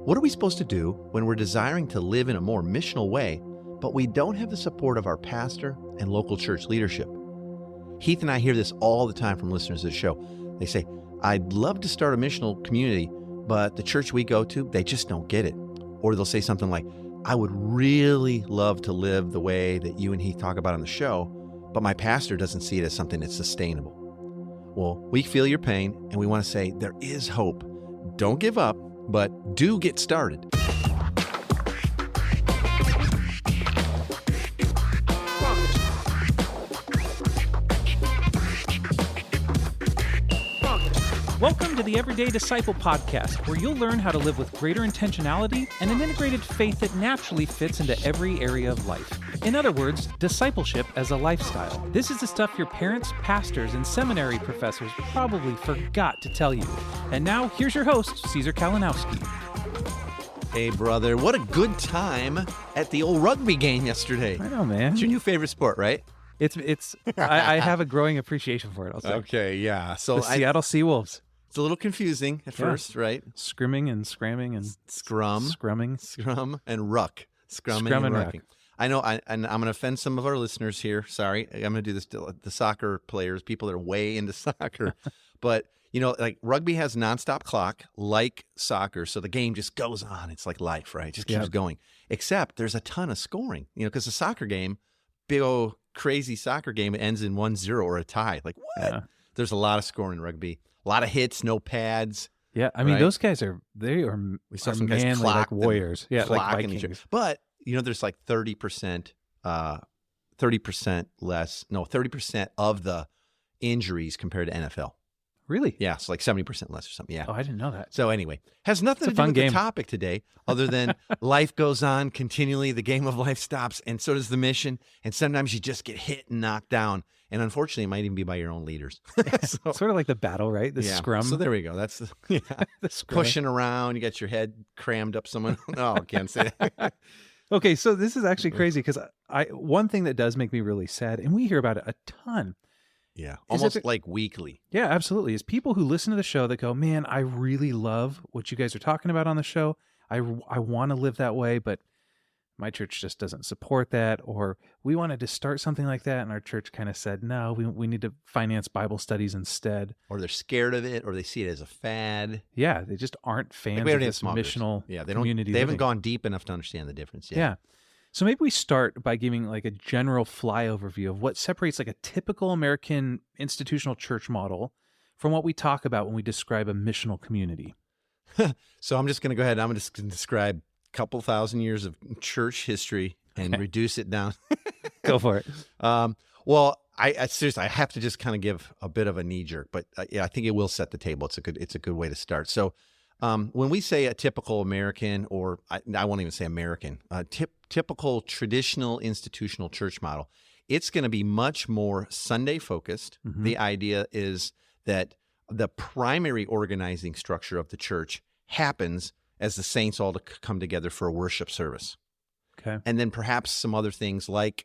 What are we supposed to do when we're desiring to live in a more missional way, but we don't have the support of our pastor and local church leadership? Heath and I hear this all the time from listeners to the show. They say, I'd love to start a missional community, but the church we go to, they just don't get it. Or they'll say something like, I would really love to live the way that you and Heath talk about on the show, but my pastor doesn't see it as something that's sustainable. Well, we feel your pain, and we want to say there is hope. Don't give up, but do get started. Welcome to the Everyday Disciple Podcast, where you'll learn how to live with greater intentionality and an integrated faith that naturally fits into every area of life. In other words, discipleship as a lifestyle. This is the stuff your parents, pastors, and seminary professors probably forgot to tell you. And now, here's your host, Caesar Kalinowski. Hey, brother, what a good time at the old rugby game yesterday. I know, man. It's your new favorite sport, right? I have a growing appreciation for it, I'll say. Okay, yeah. So the Seattle Seawolves. It's a little confusing at first, right? Scrimming and scramming and scrumming. Scrum and ruck. Scrum and rucking. I know, and I'm going to offend some of our listeners here. Sorry. I'm going to do this to the soccer players, people that are way into soccer. But, you know, like rugby has a nonstop clock like soccer. So the game just goes on. It's like life, right? It just keeps going. Except there's a ton of scoring, you know, because a soccer game, big old crazy soccer game, it ends in 1-0 or a tie. Like, what? Yeah. There's a lot of scoring in rugby. A lot of hits, no pads. Yeah, I mean, those guys are we saw some guys manly, like warriors. Yeah, like Vikings. But, you know, there's like 30% of the injuries compared to NFL. Really? Yeah, so like 70% less or something. Yeah. Oh, I didn't know that. So anyway, has nothing to do with the topic today other than life goes on continually. The game of life stops, and so does the mission. And sometimes you just get hit and knocked down. And unfortunately, it might even be by your own leaders. So, sort of like the battle, right? The scrum. So there we go. That's the pushing around. You got your head crammed up someone. No, I can't say that. Okay, so this is actually crazy because one thing that does make me really sad, and we hear about it a ton. Yeah, almost like weekly. Yeah, absolutely. Is people who listen to the show that go, man, I really love what you guys are talking about on the show. I want to live that way, but my church just doesn't support that. Or we wanted to start something like that, and our church kind of said, no, we need to finance Bible studies instead. Or they're scared of it, or they see it as a fad. Yeah, they just aren't fans of this missional community. They haven't gone deep enough to understand the difference yet. Yeah. So maybe we start by giving like a general flyover of what separates like a typical American institutional church model from what we talk about when we describe a missional community. So I'm just going to go ahead. I'm just going to describe a couple thousand years of church history and reduce it down. Go for it. Well, I seriously, I have to just kind of give a bit of a knee jerk, but yeah, I think it will set the table. It's a good way to start. So when we say a typical American, or I won't even say American, typical traditional institutional church model, it's going to be much more Sunday focused. Mm-hmm. The idea is that the primary organizing structure of the church happens as the saints all come together for a worship service. Okay. And then perhaps some other things like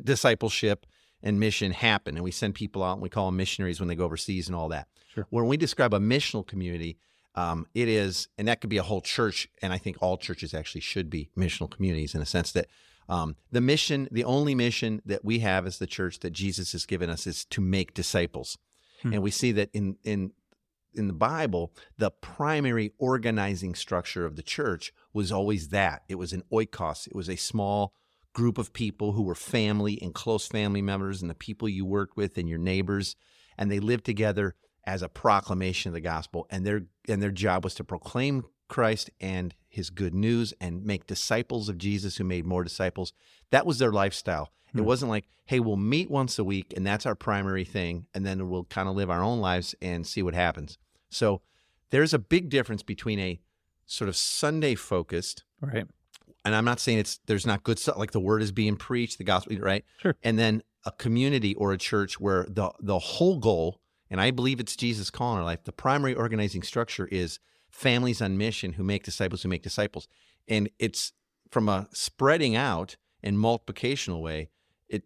discipleship and mission happen, and we send people out and we call them missionaries when they go overseas and all that. Sure. When we describe a missional community, it is, and that could be a whole church, and I think all churches actually should be missional communities in a sense that the only mission that we have as the church that Jesus has given us is to make disciples. And we see that in the Bible, the primary organizing structure of the church was always that. It was an oikos. It was a small group of people who were family and close family members and the people you worked with and your neighbors, and they lived together as a proclamation of the gospel, and their job was to proclaim Christ and his good news and make disciples of Jesus who made more disciples. That was their lifestyle. It wasn't like, hey, we'll meet once a week and that's our primary thing, and then we'll kind of live our own lives and see what happens. So there's a big difference between a sort of Sunday focused, right? And I'm not saying there's not good stuff, like the word is being preached, the gospel, right? Sure. And then a community or a church where the whole goal, and I believe it's Jesus' call in our life, the primary organizing structure is families on mission who make disciples who make disciples. And it's from a spreading out and multiplicational way,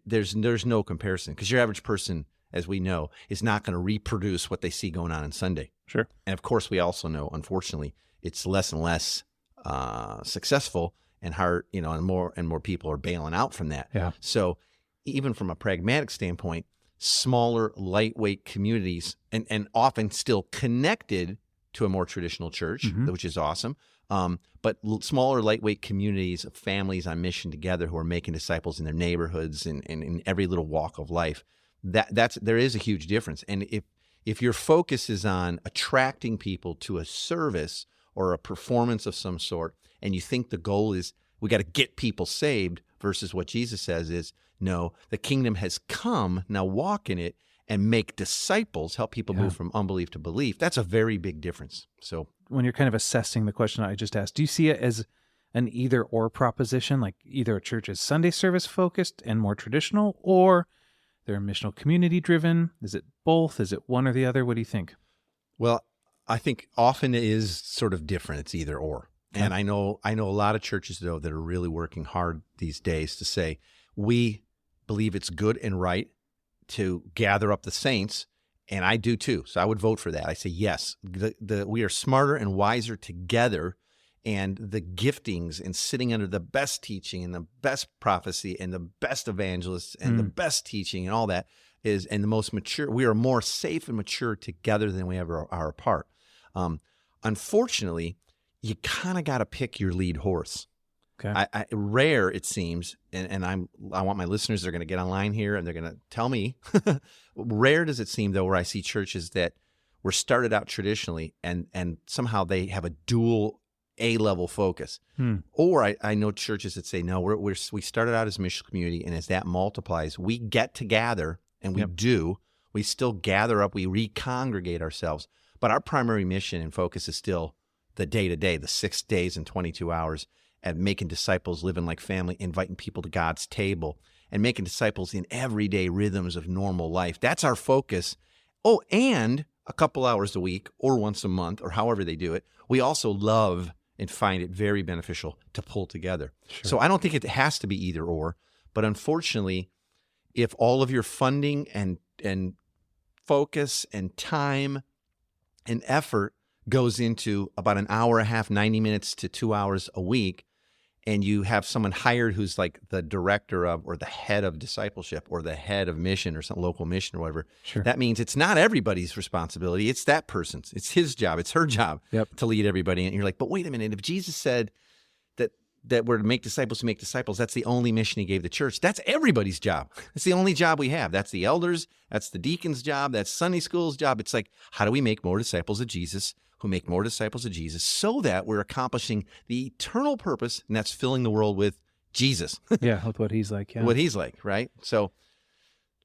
there's no comparison, because your average person, as we know, is not going to reproduce what they see going on Sunday. Sure. And of course, we also know, unfortunately, it's less and less successful and hard, and more people are bailing out from that. Yeah. So even from a pragmatic standpoint, smaller, lightweight communities and often still connected to a more traditional church, which is awesome. But smaller, lightweight communities of families on mission together who are making disciples in their neighborhoods and in every little walk of life. There is a huge difference. And if your focus is on attracting people to a service or a performance of some sort, and you think the goal is we got to get people saved versus what Jesus says is, no, the kingdom has come, now walk in it and make disciples, help people move from unbelief to belief. That's a very big difference. So when you're kind of assessing the question I just asked, do you see it as an either or proposition, like either a church is Sunday service focused and more traditional, or they're missional community driven? Is it both? Is it one or the other? What do you think? Well, I think often it is sort of different. It's either or. And I know a lot of churches, though, that are really working hard these days to say, we believe it's good and right to gather up the saints, and I do too. So I would vote for that. I say, yes, we are smarter and wiser together, and the giftings and sitting under the best teaching and the best prophecy and the best evangelists and the best teaching and all that and the most mature. We are more safe and mature together than we ever are apart. Unfortunately, you kind of got to pick your lead horse. Okay. Rare, it seems, and I want my listeners, they're going to get online here and they're going to tell me, rare does it seem, though, where I see churches that were started out traditionally and somehow they have a dual A-level focus. Or I know churches that say, no, we started out as a mission community, and as that multiplies, we get to gather, and we still gather up, we recongregate ourselves, but our primary mission and focus is still the day-to-day, the 6 days and 22 hours, at making disciples, living like family, inviting people to God's table, and making disciples in everyday rhythms of normal life. That's our focus. Oh, and a couple hours a week or once a month or however they do it, we also love and find it very beneficial to pull together. Sure. So I don't think it has to be either or, but unfortunately, if all of your funding and focus and time and effort goes into about an hour and a half, 90 minutes to 2 hours a week, and you have someone hired who's like the director of or the head of discipleship or the head of mission or some local mission or whatever, that means it's not everybody's responsibility. It's that person's. It's his job. It's her job to lead everybody. And you're like, but wait a minute. If Jesus said that we're to make disciples to make disciples, that's the only mission he gave the church. That's everybody's job. It's the only job we have. That's the elders. That's the deacon's job. That's Sunday school's job. It's like, how do we make more disciples of Jesus who make more disciples of Jesus so that we're accomplishing the eternal purpose, and that's filling the world with Jesus. With what he's like. Yeah. What he's like, right? So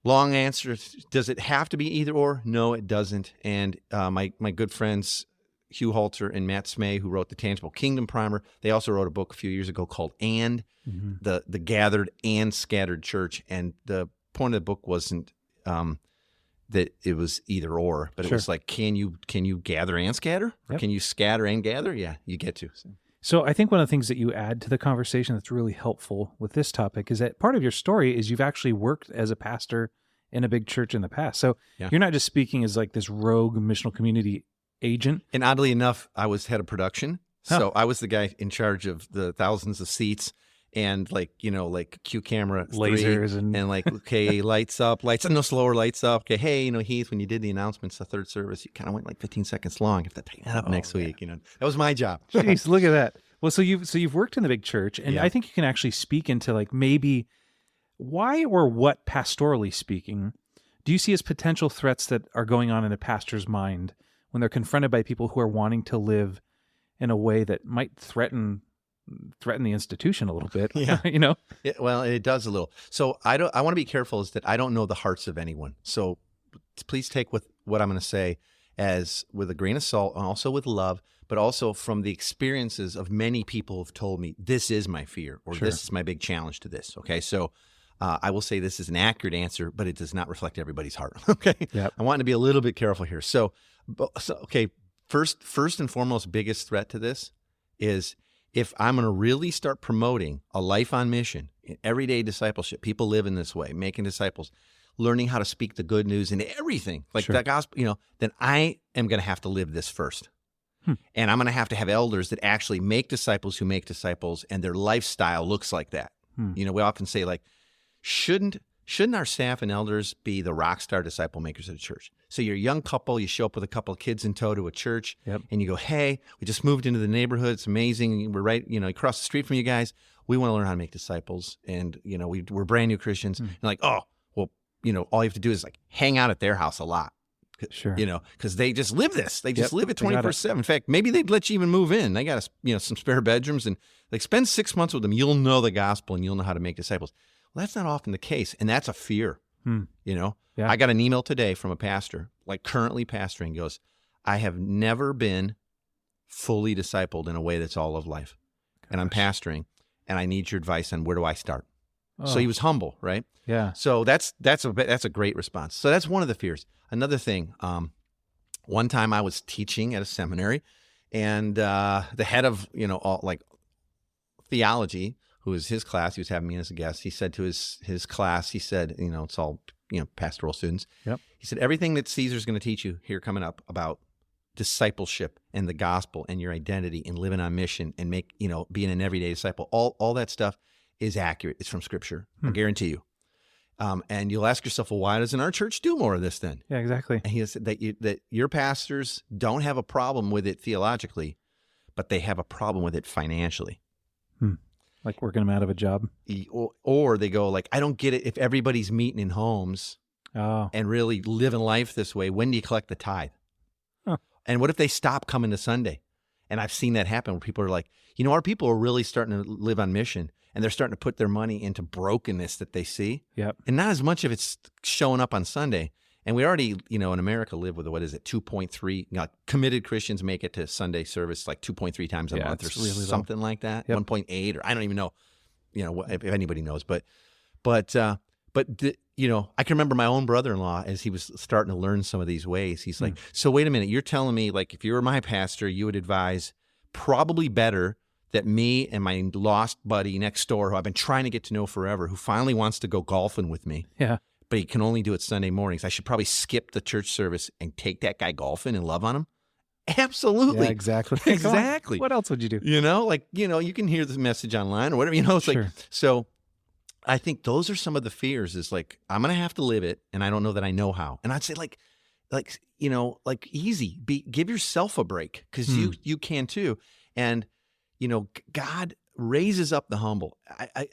long answer, does it have to be either or? No, it doesn't. And my good friends, Hugh Halter and Matt Smay, who wrote the Tangible Kingdom Primer, they also wrote a book a few years ago called the Gathered and Scattered Church. And the point of the book wasn't that it was either or, but it was like, can you gather and scatter? Or can you scatter and gather? Yeah, you get to. So I think one of the things that you add to the conversation that's really helpful with this topic is that part of your story is you've actually worked as a pastor in a big church in the past. So you're not just speaking as like this rogue missional community agent. And oddly enough, I was head of production. So I was the guy in charge of the thousands of seats and like Q camera, lasers and like, okay, lights up, no slower, lights up. Okay. Hey, Heath, when you did the announcements, the third service, you kind of went like 15 seconds long. You have to tighten that up next week. That was my job. Jeez, look at that. Well, so you've worked in the big church, and I think you can actually speak into like maybe why or what, pastorally speaking, do you see as potential threats that are going on in a pastor's mind when they're confronted by people who are wanting to live in a way that might threaten the institution a little bit? Well, it does a little. So I want to be careful is that I don't know the hearts of anyone. So please take what I'm going to say as with a grain of salt, and also with love, but also from the experiences of many people who've told me this is my fear or this is my big challenge to this. Okay, so I will say this is an accurate answer, but it does not reflect everybody's heart. Okay, I want to be a little bit careful here. So okay, first and foremost, biggest threat to this is if I'm going to really start promoting a life on mission, everyday discipleship, people live in this way, making disciples, learning how to speak the good news in everything, like that gospel, then I am going to have to live this first. And I'm going to have elders that actually make disciples who make disciples, and their lifestyle looks like that. You know, we often say, like, shouldn't our staff and elders be the rock star disciple makers of the church? So you're a young couple, you show up with a couple of kids in tow to a church, and you go, hey, we just moved into the neighborhood. It's amazing. We're right, you know, across the street from you guys. We want to learn how to make disciples. And, you know, we're brand new Christians. And like, oh, well, you know, all you have to do is like hang out at their house a lot. Sure. You know, because they just live this. They just live it 24/7. In fact, maybe they'd let you even move in. They got, you know, some spare bedrooms, and like spend 6 months with them. You'll know the gospel and you'll know how to make disciples. Well, that's not often the case, and that's a fear. You know, I got an email today from a pastor, like currently pastoring, goes, I have never been fully discipled in a way that's all of life, and I'm pastoring, and I need your advice on where do I start. So he was humble, right? Yeah. So that's a great response. So that's one of the fears. Another thing, one time I was teaching at a seminary, and the head of, you know, all, like theology, who was his class, he was having me as a guest. He said to his class, he said, you know, it's all, you know, pastoral students. He said, everything that Caesar's going to teach you here coming up about discipleship and the gospel and your identity and living on mission and make, you know, being an everyday disciple, all that stuff is accurate. It's from Scripture. I guarantee you. And you'll ask yourself, well, why doesn't our church do more of this then? Yeah, exactly. And he said that your pastors don't have a problem with it theologically, but they have a problem with it financially. Like working them out of a job? Or they go like, I don't get it. If everybody's meeting in homes and really living life this way, when do you collect the tithe? And what if they stop coming to Sunday? And I've seen that happen where people are like, you know, our people are really starting to live on mission, and they're starting to put their money into brokenness that they see. And not as much of it's showing up on Sunday. And we already, you know, in America live with, what is it, 2.3, you know, committed Christians make it to Sunday service like 2.3 times a month or really something like that, 1.8, or I don't even know, you know, if anybody knows. But you know, I can remember my own brother-in-law as he was starting to learn some of these ways. He's like, so wait a minute, you're telling me like if you were my pastor, you would advise probably better that me and my lost buddy next door, who I've been trying to get to know forever, who finally wants to go golfing with me. But he can only do it Sunday mornings. I should probably skip the church service and take that guy golfing and love on him. Absolutely. Yeah, exactly. Exactly. What else would you do? You know, like, you know, you can hear the message online or whatever, you know, it's like, so I think those are some of the fears is like, I'm going to have to live it. And I don't know that I know how. And I'd say like, you know, like easy, give yourself a break, because you can too. And, you know, God raises up the humble.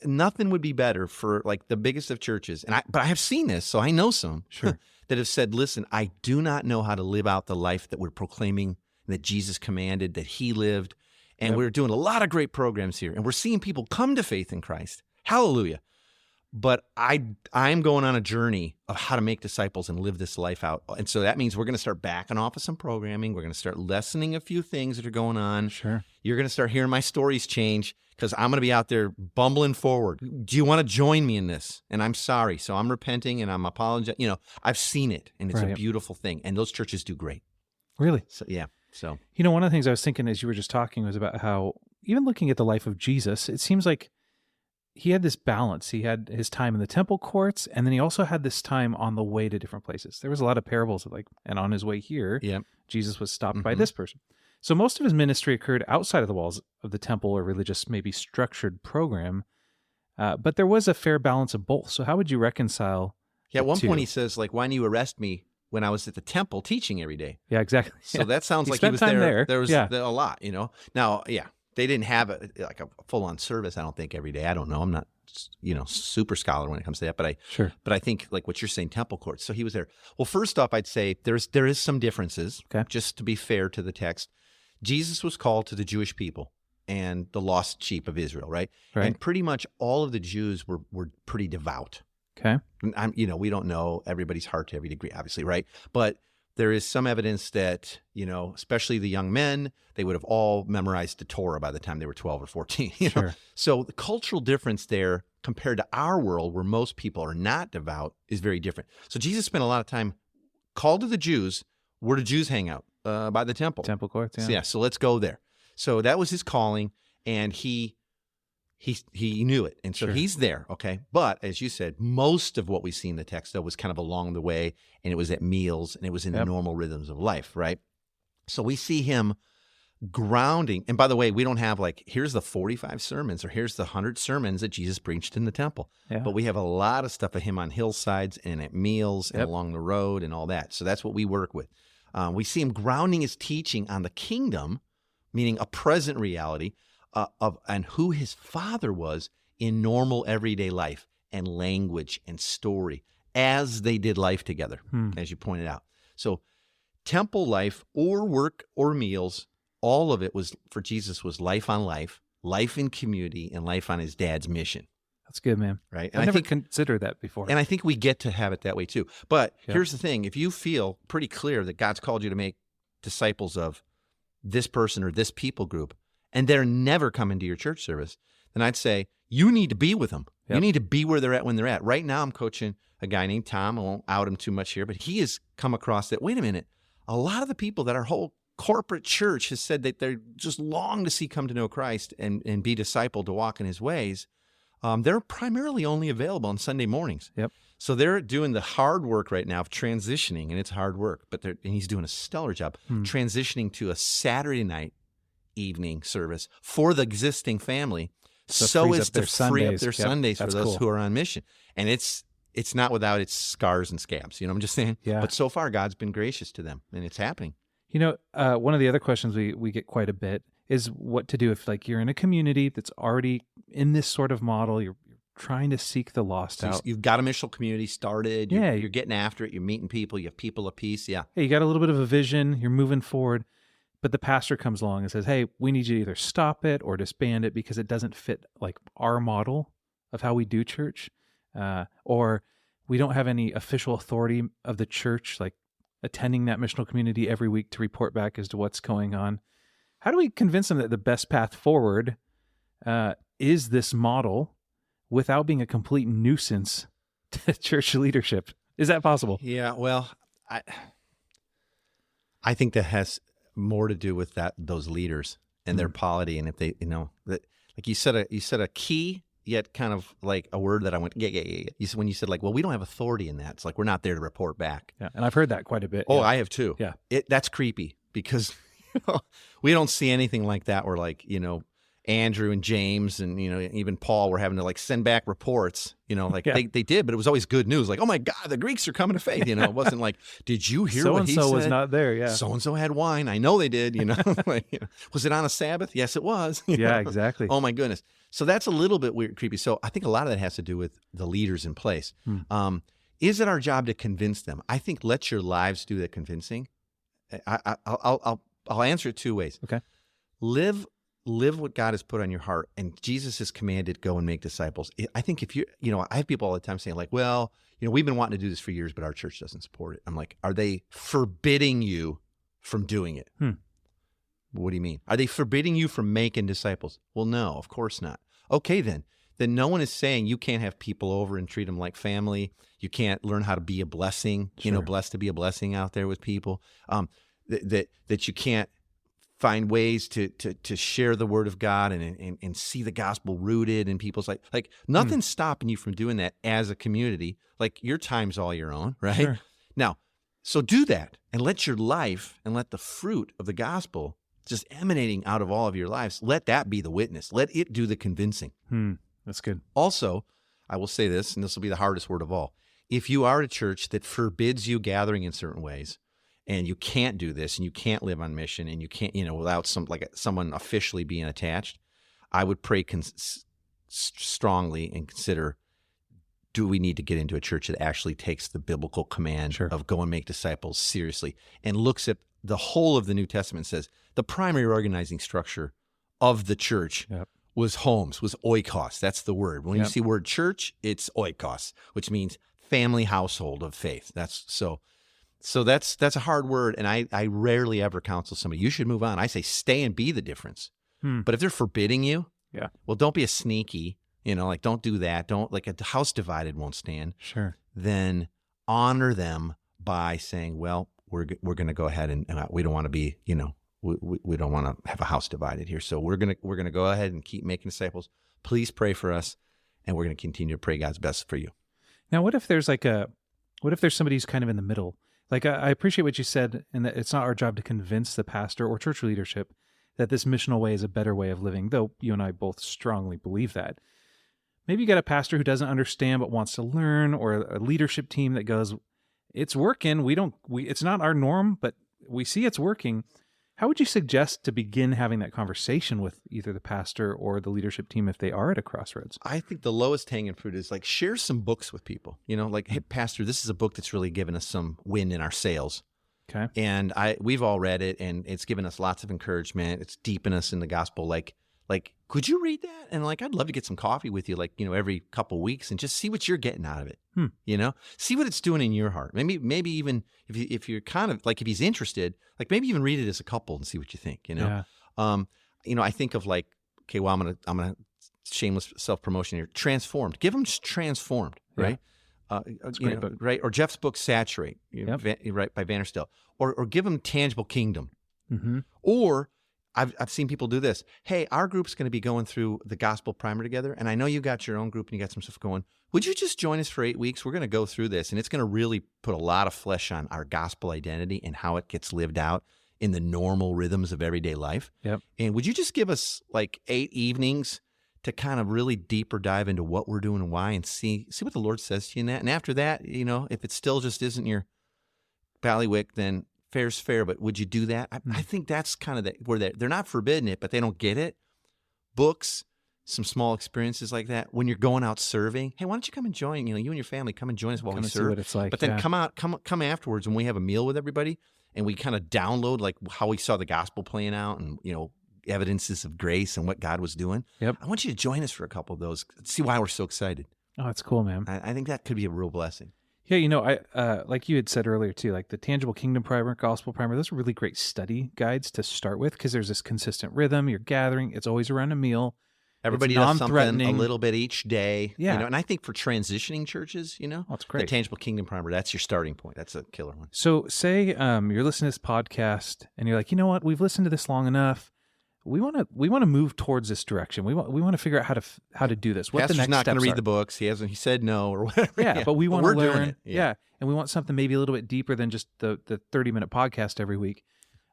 Nothing would be better for like the biggest of churches. But I have seen this, so I know some that have said, listen, I do not know how to live out the life that we're proclaiming, that Jesus commanded, that he lived. And we're doing a lot of great programs here, and we're seeing people come to faith in Christ. Hallelujah. But I'm going on a journey of how to make disciples and live this life out. And so that means we're going to start backing off of some programming. We're going to start lessening a few things that are going on. You're going to start hearing my stories change, because I'm going to be out there bumbling forward. Do you want to join me in this? And I'm sorry. So I'm repenting and I'm apologizing. You know, I've seen it, and it's a beautiful thing. And those churches do great. Really? So, yeah. So, you know, one of the things I was thinking as you were just talking was about how, even looking at the life of Jesus, it seems like he had this balance. He had his time in the temple courts, and then he also had this time on the way to different places. There was a lot of parables of like, and on his way here, Jesus was stopped by this person. So most of his ministry occurred outside of the walls of the temple or religious, maybe structured program, but there was a fair balance of both. So how would you reconcile? Yeah, at one point he says, like, why didn't you arrest me when I was at the temple teaching every day? Yeah, exactly. So that sounds like he was there. There was a lot, you know. Now, they didn't have a full-on service, I don't think, every day. I don't know. I'm not, you know, super scholar when it comes to that, but I think like what you're saying, temple courts. So he was there. Well, first off, I'd say there is some differences, just to be fair to the text. Jesus was called to the Jewish people and the lost sheep of Israel, right? And pretty much all of the Jews were pretty devout. You know, we don't know everybody's heart to every degree, obviously, right? But there is some evidence that, you know, especially the young men, they would have all memorized the Torah by the time they were 12 or 14. You know? So the cultural difference there compared to our world, where most people are not devout, is very different. So Jesus spent a lot of time called to the Jews. Where do Jews hang out? By the temple. Temple courts, So let's go there. So that was his calling, and he knew it. And so he's there, okay? But as you said, most of what we see in the text, though, was kind of along the way, and it was at meals, and it was in the normal rhythms of life, right? So we see him grounding. And by the way, we don't have like, here's the 45 sermons or here's the 100 sermons that Jesus preached in the temple. Yeah. But we have a lot of stuff of him on hillsides and at meals and along the road and all that. So that's what we work with. We see him grounding his teaching on the kingdom, meaning a present reality and who his Father was in normal everyday life and language and story as they did life together, as you pointed out. So temple life or work or meals, all of it was for Jesus was life on life, life in community, and life on his dad's mission. That's good, man. Right? And I never considered that before. And I think we get to have it that way too. But here's the thing. If you feel pretty clear that God's called you to make disciples of this person or this people group, and they're never coming to your church service, then I'd say you need to be with them. You need to be where they're at when they're at. Right now I'm coaching a guy named Tom. I won't out him too much here, but he has come across that, wait a minute, a lot of the people that our whole corporate church has said that they're just long to see come to know Christ and be discipled to walk in his ways, they're primarily only available on Sunday mornings. Yep. So they're doing the hard work right now of transitioning, and it's hard work, and he's doing a stellar job, transitioning to a Saturday night evening service for the existing family, so as to free up their Sundays for those who are on mission. And it's not without its scars and scabs, you know what I'm just saying? Yeah. But so far, God's been gracious to them, and it's happening. You know, one of the other questions we get quite a bit is what to do if like you're in a community that's already in this sort of model, you're trying to seek the lost out. You've got a missional community started, you're getting after it, you're meeting people, you have people of peace, Hey, you got a little bit of a vision, you're moving forward, but the pastor comes along and says, hey, we need you to either stop it or disband it because it doesn't fit like our model of how we do church, or we don't have any official authority of the church, like attending that missional community every week to report back as to what's going on. How do we convince them that the best path forward is this model without being a complete nuisance to church leadership? Is that possible? Yeah, well, I think that has more to do with those leaders and their polity, and if they, that like you said a key, yet kind of like a word that I went, yeah. You said when you said like, well, we don't have authority in that. It's like we're not there to report back. Yeah, and I've heard that quite a bit. Oh, I have too. Yeah, that's creepy because we don't see anything like that. Where like Andrew and James and even Paul were having to like send back reports. Like they did, but it was always good news. Like, oh my God, the Greeks are coming to faith. It wasn't like, did you hear what he said? So-and-so was not there. Yeah, so and so had wine. I know they did. Like, was it on a Sabbath? Yes, it was. Yeah, exactly. Oh my goodness. So that's a little bit weird, creepy. So I think a lot of that has to do with the leaders in place. Is it our job to convince them? I think let your lives do the convincing. I'll answer it two ways. Okay. Live what God has put on your heart, and Jesus has commanded, go and make disciples. I think if I have people all the time saying like, well, we've been wanting to do this for years, but our church doesn't support it. I'm like, are they forbidding you from doing it? What do you mean? Are they forbidding you from making disciples? Well, no, of course not. Okay, then no one is saying you can't have people over and treat them like family. You can't learn how to be a blessing, blessed to be a blessing out there with people. That you can't find ways to share the word of God and see the gospel rooted in people's life. Like nothing's stopping you from doing that as a community. Like your time's all your own, right? Sure. Now, so do that and let your life and let the fruit of the gospel just emanating out of all of your lives, let that be the witness. Let it do the convincing. That's good. Also, I will say this, and this will be the hardest word of all. If you are at a church that forbids you gathering in certain ways, and you can't do this, and you can't live on mission, and you can't, without someone officially being attached, I would pray strongly and consider, do we need to get into a church that actually takes the biblical command of go and make disciples seriously and looks at the whole of the New Testament and says the primary organizing structure of the church was homes, was oikos. That's the word. When you see the word church, it's oikos, which means family household of faith. So that's a hard word, and I rarely ever counsel somebody, you should move on. I say stay and be the difference. But if they're forbidding you, well, don't be a sneaky, like don't do that. Don't, like a house divided won't stand. Sure. Then honor them by saying, well, we're going to go ahead and we don't want to be, we don't want to have a house divided here. So we're going to go ahead and keep making disciples. Please pray for us, and we're going to continue to pray God's best for you. Now, what if there's somebody who's kind of in the middle? Like I appreciate what you said, and that it's not our job to convince the pastor or church leadership that this missional way is a better way of living, though you and I both strongly believe that. Maybe you got a pastor who doesn't understand but wants to learn, or a leadership team that goes, it's working. It's not our norm, but we see it's working. How would you suggest to begin having that conversation with either the pastor or the leadership team if they are at a crossroads? I think the lowest hanging fruit is like share some books with people. Like, hey, pastor, this is a book that's really given us some wind in our sails. Okay. And we've all read it, and it's given us lots of encouragement. It's deepened us in the gospel. Like, could you read that? And like, I'd love to get some coffee with you, every couple weeks, and just see what you're getting out of it. See what it's doing in your heart. Maybe even if you're kind of like, if he's interested, like maybe even read it as a couple and see what you think. Yeah. I think of like, okay, well, I'm gonna shameless self-promotion here. Transformed. Give them Transformed, right? That's a great book. Right? Or Jeff's book, Saturate, Yep. right, by Vanderstel. Or give them Tangible Kingdom. Mm-hmm. Or I've seen people do this. Hey, our group's going to be going through the gospel primer together, and I know you got your own group and you got some stuff going. Would you just join us for 8 weeks? We're going to go through this, and it's going to really put a lot of flesh on our gospel identity and how it gets lived out in the normal rhythms of everyday life. Yep. And would you just give us like 8 evenings to kind of really deeper dive into what we're doing and why, and see what the Lord says to you in that? And after that, if it still just isn't your ballywick, then fair's fair, but would you do that? I think that's kind of where they're not forbidding it, but they don't get it. Books, some small experiences like that. When you're going out serving, hey, why don't you come and join? You and your family come and join us while we serve. See what it's like. But then come afterwards when we have a meal with everybody, and we kind of download like how we saw the gospel playing out, and evidences of grace and what God was doing. Yep. I want you to join us for a couple of those. See why we're so excited. Oh, that's cool, man. I think that could be a real blessing. Yeah, I like you had said earlier too, like the Tangible Kingdom Primer, Gospel Primer, those are really great study guides to start with, because there's this consistent rhythm. You're gathering. It's always around a meal. Everybody does something a little bit each day. Yeah. And I think for transitioning churches, that's great. The Tangible Kingdom Primer, that's your starting point. That's a killer one. So say you're listening to this podcast and you're like, you know what? We've listened to this long enough. We want to move towards this direction. We want to figure out how to do this. What Pastor's the next not going to steps read are. the books. He said no or whatever. Yeah, but we want to learn. Doing it. Yeah. And we want something maybe a little bit deeper than just the 30-minute podcast every week.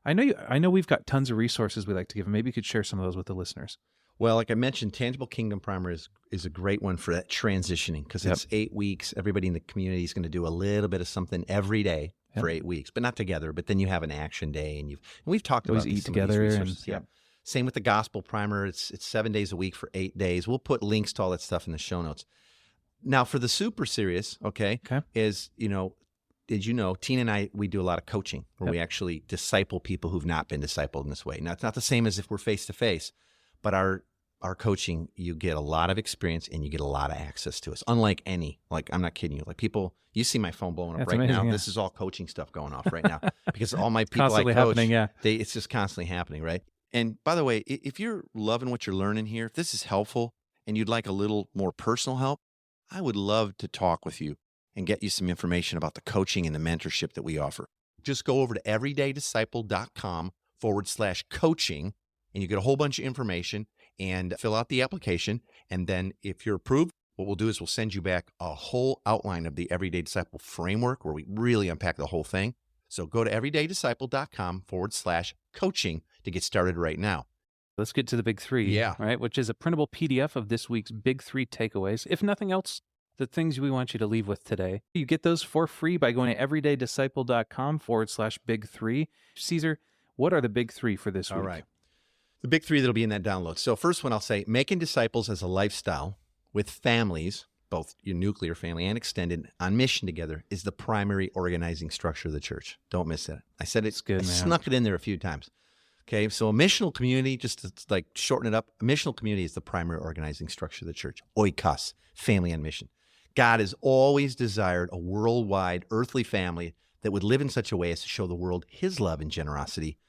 I know we've got tons of resources we like to give. Maybe you could share some of those with the listeners. Well, like I mentioned, Tangible Kingdom Primer is a great one for that transitioning, because it's 8 weeks. Everybody in the community is going to do a little bit of something every day for 8 weeks, but not together. But then you have an action day, and we've talked about eat some together. Of these resources. Same with the Gospel Primer. It's 7 days a week for 8 days. We'll put links to all that stuff in the show notes. Now, for the super serious, is, did you know, Tina and I, we do a lot of coaching where we actually disciple people who've not been discipled in this way. Now, it's not the same as if we're face-to-face, but our coaching, you get a lot of experience and you get a lot of access to us. Unlike I'm not kidding you. Like people, you see my phone blowing up right amazing, now. yeah. This is all coaching stuff going off right now because all my people Constantly I coach, happening, yeah. It's just constantly happening, right? And by the way, if you're loving what you're learning here, if this is helpful and you'd like a little more personal help, I would love to talk with you and get you some information about the coaching and the mentorship that we offer. Just go over to everydaydisciple.com/coaching, and you get a whole bunch of information and fill out the application. And then if you're approved, what we'll do is we'll send you back a whole outline of the Everyday Disciple framework where we really unpack the whole thing. So go to everydaydisciple.com/coaching to get started right now. Let's get to the big three, right? Which is a printable PDF of this week's big three takeaways. If nothing else, the things we want you to leave with today. You get those for free by going to everydaydisciple.com/big three. Caesar, what are the big three for this week? All right. The big three that'll be in that download. So first one, I'll say, making disciples as a lifestyle with families, both your nuclear family and extended, on mission together is the primary organizing structure of the church. Don't miss that. I said it's good, man. Snuck it in there a few times. Okay, so a missional community, just to like shorten it up, a missional community is the primary organizing structure of the church. Oikos, family on mission. God has always desired a worldwide earthly family that would live in such a way as to show the world his love and generosity,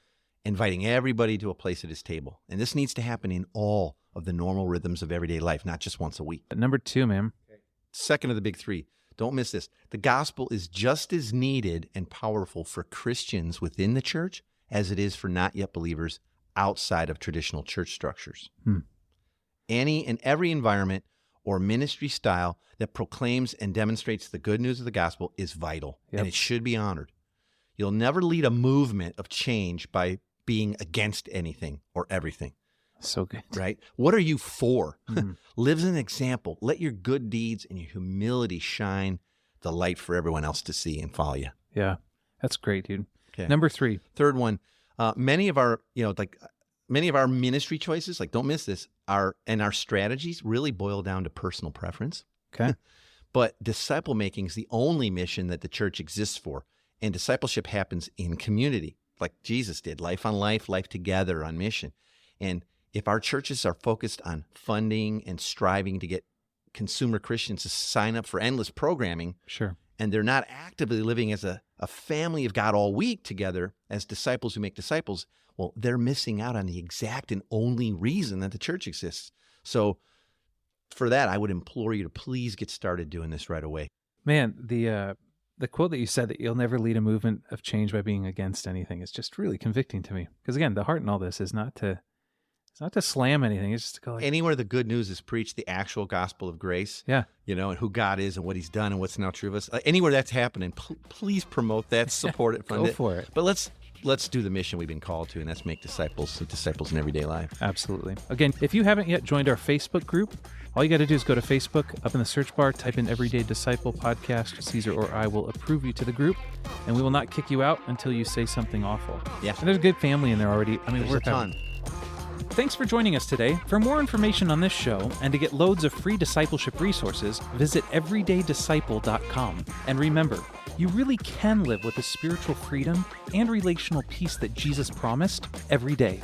inviting everybody to a place at his table. And this needs to happen in all of the normal rhythms of everyday life, not just once a week. Number two, man. Second of the big three, don't miss this. The gospel is just as needed and powerful for Christians within the church as it is for not yet believers outside of traditional church structures. Any and every environment or ministry style that proclaims and demonstrates the good news of the gospel is vital, and it should be honored. You'll never lead a movement of change by being against anything or everything. So good. Right? What are you for? Live as an example. Let your good deeds and your humility shine the light for everyone else to see and follow you. Yeah, that's great, dude. Okay. Number 3. Third one, many of our ministry choices, like don't miss this, our strategies really boil down to personal preference. Okay. But disciple making is the only mission that the church exists for. And discipleship happens in community, like Jesus did, life on life, life together on mission. And if our churches are focused on funding and striving to get consumer Christians to sign up for endless programming, Sure. and they're not actively living as a family of God all week together as disciples who make disciples, well, they're missing out on the exact and only reason that the church exists. So for that, I would implore you to please get started doing this right away. Man, the quote that you said that you'll never lead a movement of change by being against anything is just really convicting to me. Because again, the heart in all this is not to slam anything. It's just to go like, Anywhere the good news is preached, the actual gospel of grace, yeah, and who God is and what he's done and what's now true of us. Anywhere that's happening, please promote that, support it, fund go it. for it. But let's do the mission we've been called to, and that's make disciples in everyday life. Absolutely. Again, if you haven't yet joined our Facebook group, all you got to do is go to Facebook, up in the search bar, type in Everyday Disciple Podcast. Caesar or I will approve you to the group, and we will not kick you out until you say something awful. Yeah. And there's a good family in there already. I mean, There's we're a ton. Thanks for joining us today. For more information on this show and to get loads of free discipleship resources, visit everydaydisciple.com. And remember, you really can live with the spiritual freedom and relational peace that Jesus promised every day.